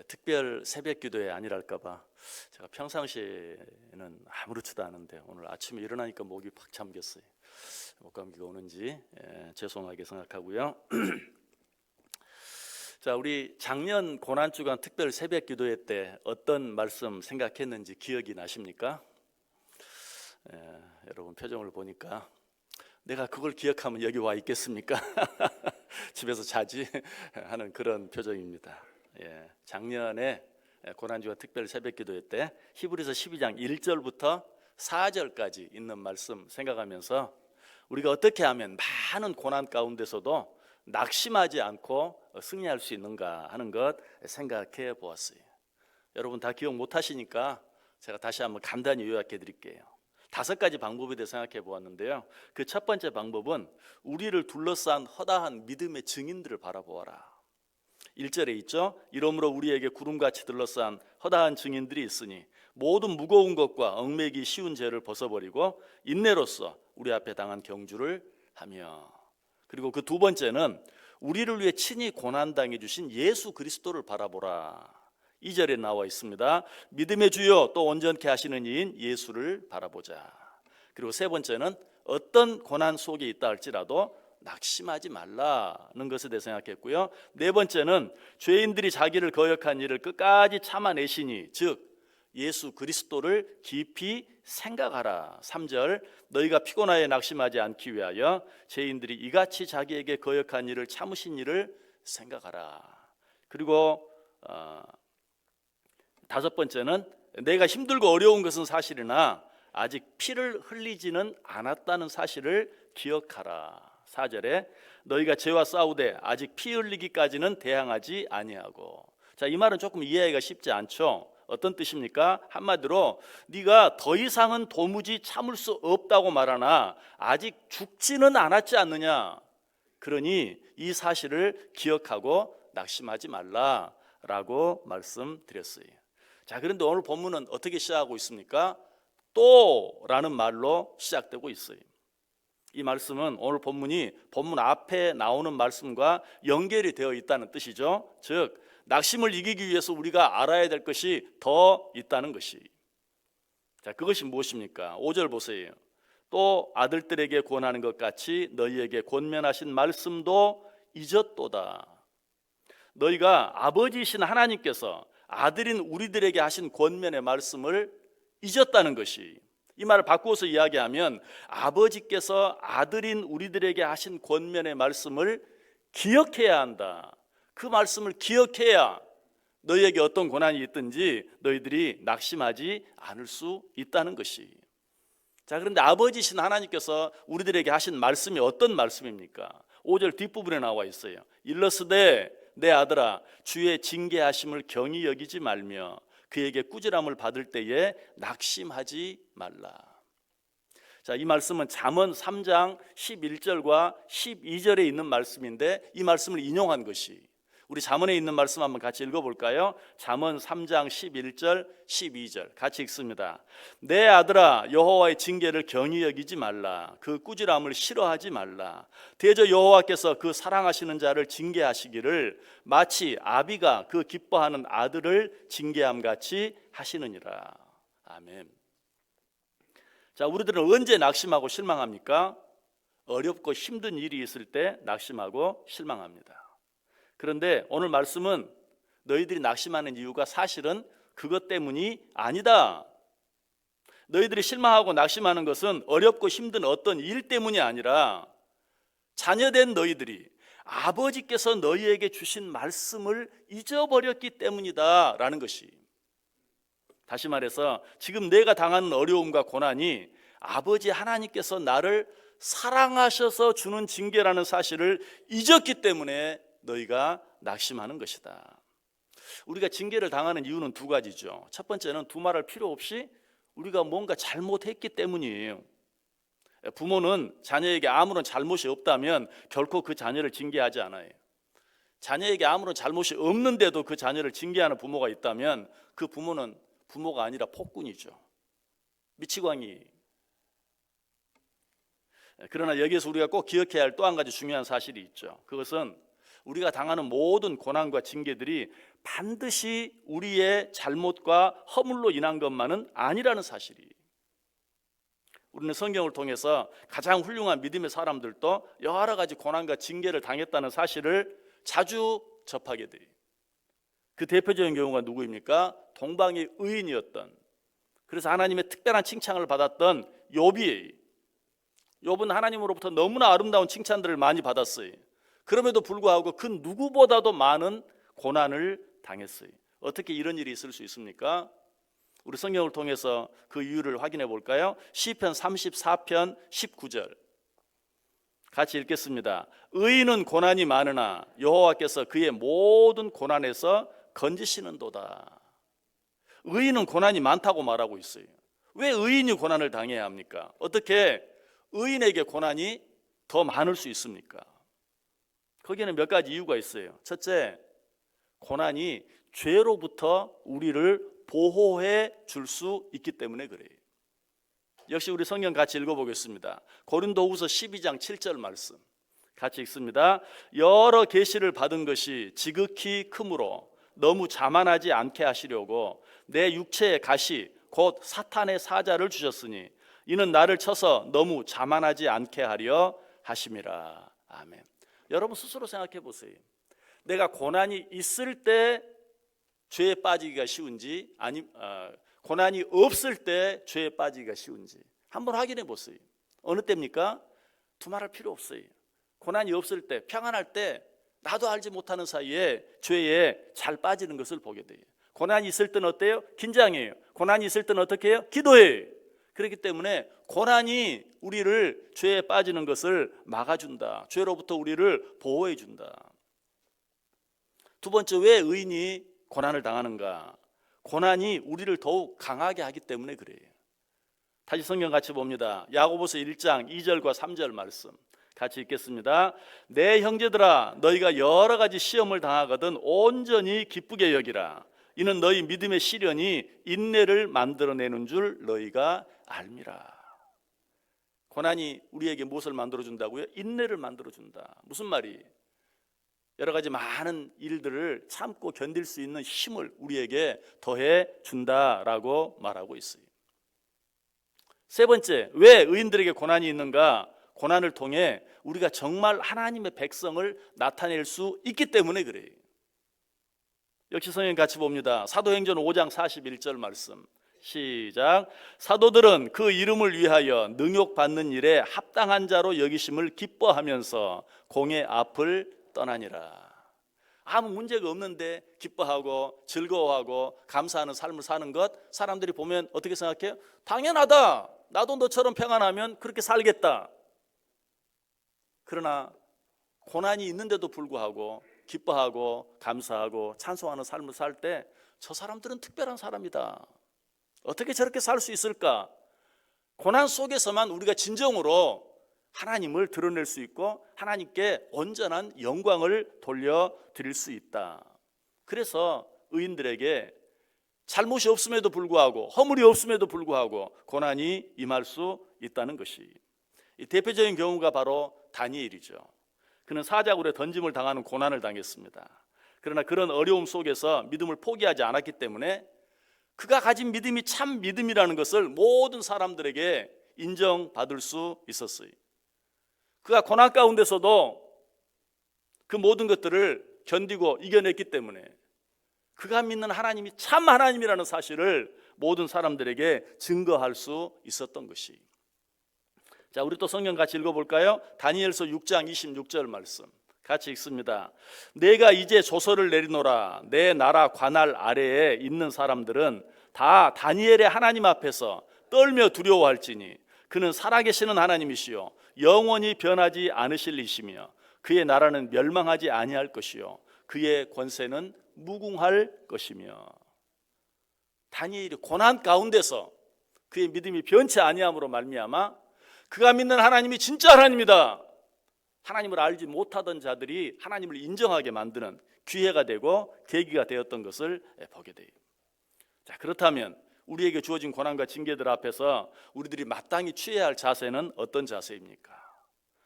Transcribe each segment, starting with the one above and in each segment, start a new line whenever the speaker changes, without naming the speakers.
특별 새벽 기도회 아니랄까봐 제가 평상시에는 아무렇지도 않은데 오늘 아침에 일어나니까 목이 팍 잠겼어요. 목감기가 오는지 죄송하게 생각하고요. 자, 우리 작년 고난주간 특별 새벽 기도회 때 어떤 말씀 생각했는지 기억이 나십니까? 여러분 표정을 보니까 내가 그걸 기억하면 여기 와 있겠습니까? 집에서 자지 하는 그런 표정입니다. 작년에 고난주간 특별 새벽 기도회 때 히브리서 12장 1절부터 4절까지 있는 말씀 생각하면서 우리가 어떻게 하면 많은 고난 가운데서도 낙심하지 않고 승리할 수 있는가 하는 것 생각해 보았어요. 여러분 다 기억 못 하시니까 제가 다시 한번 간단히 요약해 드릴게요. 5가지 방법에 대해 생각해 보았는데요. 그 첫 번째 방법은 우리를 둘러싼 허다한 믿음의 증인들을 바라보아라. 1절에 있죠. 이러므로 우리에게 구름같이 둘러싼 허다한 증인들이 있으니 모든 무거운 것과 얽매기 쉬운 죄를 벗어버리고 인내로써 우리 앞에 당한 경주를 하며, 그리고 그 두 번째는 우리를 위해 친히 고난당해 주신 예수 그리스도를 바라보라. 2절에 나와 있습니다. 믿음의 주요 또 온전케 하시는 이인 예수를 바라보자. 그리고 세 번째는 어떤 고난 속에 있다 할지라도 낙심하지 말라는 것에 대해 생각했고요. 네 번째는 죄인들이 자기를 거역한 일을 끝까지 참아내시니 즉 예수 그리스도를 깊이 생각하라. 3절 너희가 피곤하여 낙심하지 않기 위하여 죄인들이 이같이 자기에게 거역한 일을 참으신 일을 생각하라. 그리고 5번째는 내가 힘들고 어려운 것은 사실이나 아직 피를 흘리지는 않았다는 사실을 기억하라. 4절에 너희가 죄와 싸우되 아직 피 흘리기까지는 대항하지 아니하고. 자, 이 말은 조금 이해하기가 쉽지 않죠. 어떤 뜻입니까? 한마디로 네가 더 이상은 도무지 참을 수 없다고 말하나 아직 죽지는 않았지 않느냐. 그러니 이 사실을 기억하고 낙심하지 말라라고 말씀드렸어요. 자, 그런데 오늘 본문은 어떻게 시작하고 있습니까? 또라는 말로 시작되고 있어요. 이 말씀은 오늘 본문이 본문 앞에 나오는 말씀과 연결이 되어 있다는 뜻이죠. 즉 낙심을 이기기 위해서 우리가 알아야 될 것이 더 있다는 것이. 자, 그것이 무엇입니까? 5절 보세요. 또 아들들에게 권하는 것 같이 너희에게 권면하신 말씀도 잊었도다. 너희가 아버지이신 하나님께서 아들인 우리들에게 하신 권면의 말씀을 잊었다는 것이. 이 말을 바꾸어서 이야기하면 아버지께서 아들인 우리들에게 하신 권면의 말씀을 기억해야 한다. 그 말씀을 기억해야 너희에게 어떤 고난이 있든지 너희들이 낙심하지 않을 수 있다는 것이. 자, 그런데 아버지신 하나님께서 우리들에게 하신 말씀이 어떤 말씀입니까? 5절 뒷부분에 나와 있어요. 일러스되 내 아들아 주의 징계하심을 경히 여기지 말며 그에게 꾸지람을 받을 때에 낙심하지 말라. 자, 이 말씀은 잠언 3장 11절과 12절에 있는 말씀인데 이 말씀을 인용한 것이. 우리 잠언에 있는 말씀 한번 같이 읽어볼까요? 잠언 3장 11절 12절 같이 읽습니다. 내 아들아 여호와의 징계를 경히 여기지 말라. 그 꾸지람을 싫어하지 말라. 대저 여호와께서 그 사랑하시는 자를 징계하시기를 마치 아비가 그 기뻐하는 아들을 징계함같이 하시느니라. 아멘. 자, 우리들은 언제 낙심하고 실망합니까? 어렵고 힘든 일이 있을 때 낙심하고 실망합니다. 그런데 오늘 말씀은 너희들이 낙심하는 이유가 사실은 그것 때문이 아니다. 너희들이 실망하고 낙심하는 것은 어렵고 힘든 어떤 일 때문이 아니라 자녀된 너희들이 아버지께서 너희에게 주신 말씀을 잊어버렸기 때문이다 라는 것이. 다시 말해서 지금 내가 당하는 어려움과 고난이 아버지 하나님께서 나를 사랑하셔서 주는 징계라는 사실을 잊었기 때문에 너희가 낙심하는 것이다. 우리가 징계를 당하는 이유는 2가지죠. 첫 번째는 두말할 필요 없이 우리가 뭔가 잘못했기 때문이에요. 부모는 자녀에게 아무런 잘못이 없다면 결코 그 자녀를 징계하지 않아요. 자녀에게 아무런 잘못이 없는데도 그 자녀를 징계하는 부모가 있다면 그 부모는 부모가 아니라 폭군이죠. 미치광이. 그러나 여기에서 우리가 꼭 기억해야 할 또 한 가지 중요한 사실이 있죠. 그것은 우리가 당하는 모든 고난과 징계들이 반드시 우리의 잘못과 허물로 인한 것만은 아니라는 사실이, 우리는 성경을 통해서 가장 훌륭한 믿음의 사람들도 여러 가지 고난과 징계를 당했다는 사실을 자주 접하게 돼요. 그 대표적인 경우가 누구입니까? 동방의 의인이었던, 그래서 하나님의 특별한 칭찬을 받았던 욥이에요. 욥은 하나님으로부터 너무나 아름다운 칭찬들을 많이 받았어요. 그럼에도 불구하고 그 누구보다도 많은 고난을 당했어요. 어떻게 이런 일이 있을 수 있습니까? 우리 성경을 통해서 그 이유를 확인해 볼까요? 시편 34편 19절 같이 읽겠습니다. 의인은 고난이 많으나 여호와께서 그의 모든 고난에서 건지시는도다. 의인은 고난이 많다고 말하고 있어요. 왜 의인이 고난을 당해야 합니까? 어떻게 의인에게 고난이 더 많을 수 있습니까? 거기에는 몇 가지 이유가 있어요. 첫째, 고난이 죄로부터 우리를 보호해 줄 수 있기 때문에 그래요. 역시 우리 성경 같이 읽어보겠습니다. 고린도후서 12장 7절 말씀 같이 읽습니다. 여러 계시를 받은 것이 지극히 크므로 너무 자만하지 않게 하시려고 내 육체의 가시 곧 사탄의 사자를 주셨으니 이는 나를 쳐서 너무 자만하지 않게 하려 하심이라. 아멘. 여러분 스스로 생각해 보세요. 내가 고난이 있을 때 죄에 빠지기가 쉬운지, 고난이 없을 때 죄에 빠지기가 쉬운지 한번 확인해 보세요. 어느 때입니까? 두말할 필요 없어요. 고난이 없을 때, 평안할 때 나도 알지 못하는 사이에 죄에 잘 빠지는 것을 보게 돼요. 고난이 있을 때는 어때요? 긴장해요. 고난이 있을 때는 어떻게 해요? 기도해요. 그렇기 때문에 고난이 우리를 죄에 빠지는 것을 막아준다. 죄로부터 우리를 보호해준다. 두 번째, 왜 의인이 고난을 당하는가? 고난이 우리를 더욱 강하게 하기 때문에 그래요. 다시 성경 같이 봅니다. 야고보서 1장 2절과 3절 말씀 같이 읽겠습니다. 내 형제들아 너희가 여러 가지 시험을 당하거든 온전히 기쁘게 여기라. 이는 너희 믿음의 시련이 인내를 만들어내는 줄 너희가 알미라. 고난이 우리에게 무엇을 만들어준다고요? 인내를 만들어준다. 무슨 말이? 여러 가지 많은 일들을 참고 견딜 수 있는 힘을 우리에게 더해 준다라고 말하고 있어요. 세 번째, 왜 의인들에게 고난이 있는가? 고난을 통해 우리가 정말 하나님의 백성을 나타낼 수 있기 때문에 그래요. 역시 성경 같이 봅니다. 사도행전 5장 41절 말씀 시작. 사도들은 그 이름을 위하여 능욕받는 일에 합당한 자로 여기심을 기뻐하면서 공의 앞을 떠나니라. 아무 문제가 없는데 기뻐하고 즐거워하고 감사하는 삶을 사는 것, 사람들이 보면 어떻게 생각해요? 당연하다. 나도 너처럼 평안하면 그렇게 살겠다. 그러나 고난이 있는데도 불구하고 기뻐하고 감사하고 찬송하는 삶을 살 때 저 사람들은 특별한 사람이다. 어떻게 저렇게 살 수 있을까? 고난 속에서만 우리가 진정으로 하나님을 드러낼 수 있고 하나님께 온전한 영광을 돌려드릴 수 있다. 그래서 의인들에게 잘못이 없음에도 불구하고 허물이 없음에도 불구하고 고난이 임할 수 있다는 것이, 이 대표적인 경우가 바로 다니엘이죠. 그는 사자굴에 던짐을 당하는 고난을 당했습니다. 그러나 그런 어려움 속에서 믿음을 포기하지 않았기 때문에 그가 가진 믿음이 참 믿음이라는 것을 모든 사람들에게 인정받을 수 있었어요. 그가 고난 가운데서도 그 모든 것들을 견디고 이겨냈기 때문에 그가 믿는 하나님이 참 하나님이라는 사실을 모든 사람들에게 증거할 수 있었던 것이. 자, 우리 또 성경 같이 읽어볼까요? 다니엘서 6장 26절 말씀 같이 읽습니다. 내가 이제 조서를 내리노라. 내 나라 관할 아래에 있는 사람들은 다 다니엘의 하나님 앞에서 떨며 두려워할지니 그는 살아계시는 하나님이시요 영원히 변하지 않으실 이시며 그의 나라는 멸망하지 아니할 것이요 그의 권세는 무궁할 것이며. 다니엘이 고난 가운데서 그의 믿음이 변치 아니함으로 말미암아 그가 믿는 하나님이 진짜 하나님이다, 하나님을 알지 못하던 자들이 하나님을 인정하게 만드는 기회가 되고 계기가 되었던 것을 보게 돼요. 자, 그렇다면 우리에게 주어진 고난과 징계들 앞에서 우리들이 마땅히 취해야 할 자세는 어떤 자세입니까?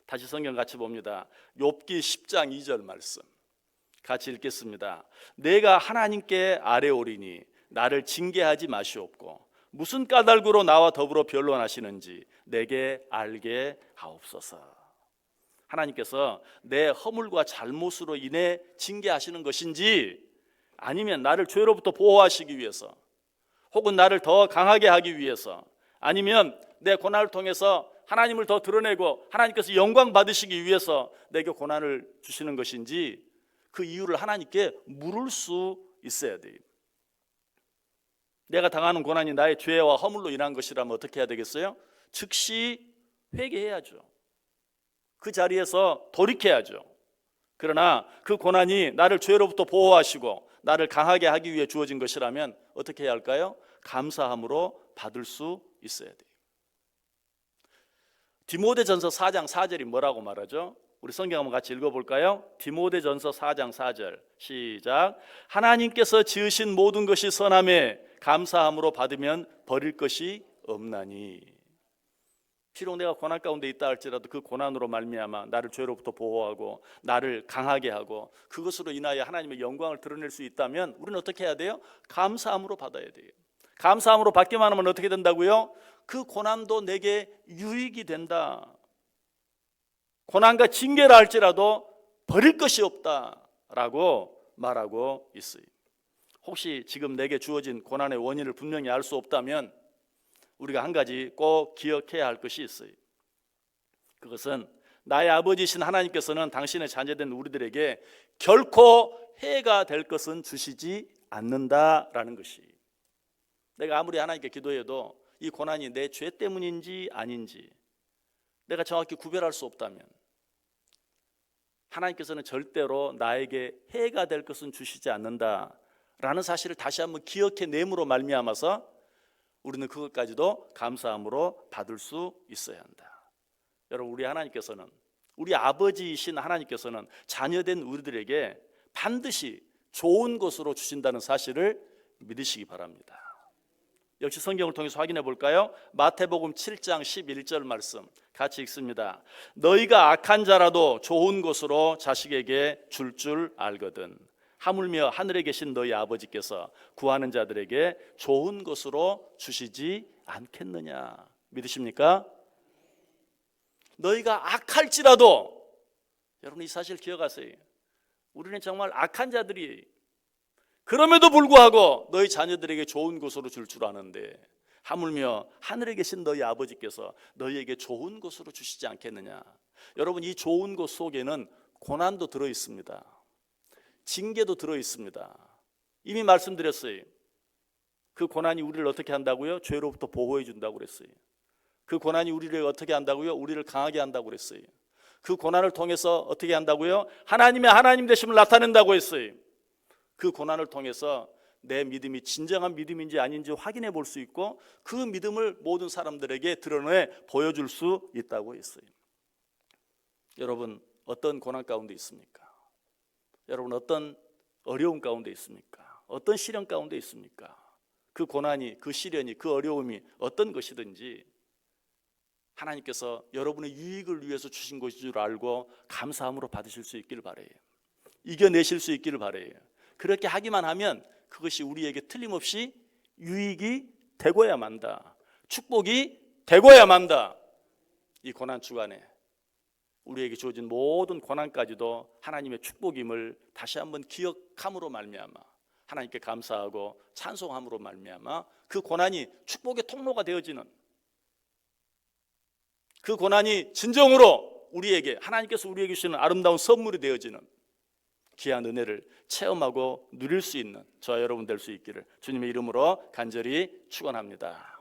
다시 성경 같이 봅니다. 욥기 10장 2절 말씀 같이 읽겠습니다. 내가 하나님께 아뢰오리니 나를 징계하지 마시옵고 무슨 까닭으로 나와 더불어 변론하시는지 내게 알게 하옵소서. 하나님께서 내 허물과 잘못으로 인해 징계하시는 것인지, 아니면 나를 죄로부터 보호하시기 위해서, 혹은 나를 더 강하게 하기 위해서, 아니면 내 고난을 통해서 하나님을 더 드러내고 하나님께서 영광 받으시기 위해서 내게 고난을 주시는 것인지, 그 이유를 하나님께 물을 수 있어야 돼요. 내가 당하는 고난이 나의 죄와 허물로 인한 것이라면 어떻게 해야 되겠어요? 즉시 회개해야죠. 그 자리에서 돌이켜야죠. 그러나 그 고난이 나를 죄로부터 보호하시고 나를 강하게 하기 위해 주어진 것이라면 어떻게 해야 할까요? 감사함으로 받을 수 있어야 돼요. 디모데전서 4장 4절이 뭐라고 말하죠? 우리 성경 한번 같이 읽어볼까요? 디모데전서 4장 4절 시작. 하나님께서 지으신 모든 것이 선함에 감사함으로 받으면 버릴 것이 없나니. 비록 내가 고난 가운데 있다 할지라도 그 고난으로 말미암아 나를 죄로부터 보호하고 나를 강하게 하고 그것으로 인하여 하나님의 영광을 드러낼 수 있다면 우리는 어떻게 해야 돼요? 감사함으로 받아야 돼요. 감사함으로 받기만 하면 어떻게 된다고요? 그 고난도 내게 유익이 된다. 고난과 징계라 할지라도 버릴 것이 없다라고 말하고 있어요. 혹시 지금 내게 주어진 고난의 원인을 분명히 알 수 없다면 우리가 한 가지 꼭 기억해야 할 것이 있어요. 그것은 나의 아버지이신 하나님께서는 당신의 자녀된 우리들에게 결코 해가 될 것은 주시지 않는다라는 것이. 내가 아무리 하나님께 기도해도 이 고난이 내 죄 때문인지 아닌지 내가 정확히 구별할 수 없다면 하나님께서는 절대로 나에게 해가 될 것은 주시지 않는다라는 사실을 다시 한번 기억해 내므로 말미암아서 우리는 그것까지도 감사함으로 받을 수 있어야 한다. 여러분, 우리 하나님께서는, 우리 아버지이신 하나님께서는 자녀된 우리들에게 반드시 좋은 것으로 주신다는 사실을 믿으시기 바랍니다. 역시 성경을 통해서 확인해 볼까요? 마태복음 7장 11절 말씀 같이 읽습니다. 너희가 악한 자라도 좋은 것으로 자식에게 줄 알거든 하물며 하늘에 계신 너희 아버지께서 구하는 자들에게 좋은 것으로 주시지 않겠느냐. 믿으십니까? 너희가 악할지라도, 여러분 이 사실 기억하세요. 우리는 정말 악한 자들이에요. 그럼에도 불구하고 너희 자녀들에게 좋은 것으로 줄 아는데 하물며 하늘에 계신 너희 아버지께서 너희에게 좋은 것으로 주시지 않겠느냐. 여러분, 이 좋은 것 속에는 고난도 들어 있습니다. 징계도 들어 있습니다. 이미 말씀드렸어요. 그 고난이 우리를 어떻게 한다고요? 죄로부터 보호해 준다고 그랬어요. 그 고난이 우리를 어떻게 한다고요? 우리를 강하게 한다고 그랬어요. 그 고난을 통해서 어떻게 한다고요? 하나님의 하나님 되심을 나타낸다고 했어요. 그 고난을 통해서 내 믿음이 진정한 믿음인지 아닌지 확인해 볼 수 있고 그 믿음을 모든 사람들에게 드러내 보여줄 수 있다고 했어요. 여러분, 어떤 고난 가운데 있습니까? 여러분, 어떤 어려움 가운데 있습니까? 어떤 시련 가운데 있습니까? 그 고난이, 그 시련이, 그 어려움이 어떤 것이든지 하나님께서 여러분의 유익을 위해서 주신 것인 줄 알고 감사함으로 받으실 수 있기를 바라요. 이겨내실 수 있기를 바라요. 그렇게 하기만 하면 그것이 우리에게 틀림없이 유익이 되고야 만다. 축복이 되고야 만다. 이 고난 주간에 우리에게 주어진 모든 고난까지도 하나님의 축복임을 다시 한번 기억함으로 말미암아 하나님께 감사하고 찬송함으로 말미암아 그 고난이 축복의 통로가 되어지는, 그 고난이 진정으로 우리에게 하나님께서 우리에게 주시는 아름다운 선물이 되어지는 귀한 은혜를 체험하고 누릴 수 있는 저와 여러분 될 수 있기를 주님의 이름으로 간절히 축원합니다.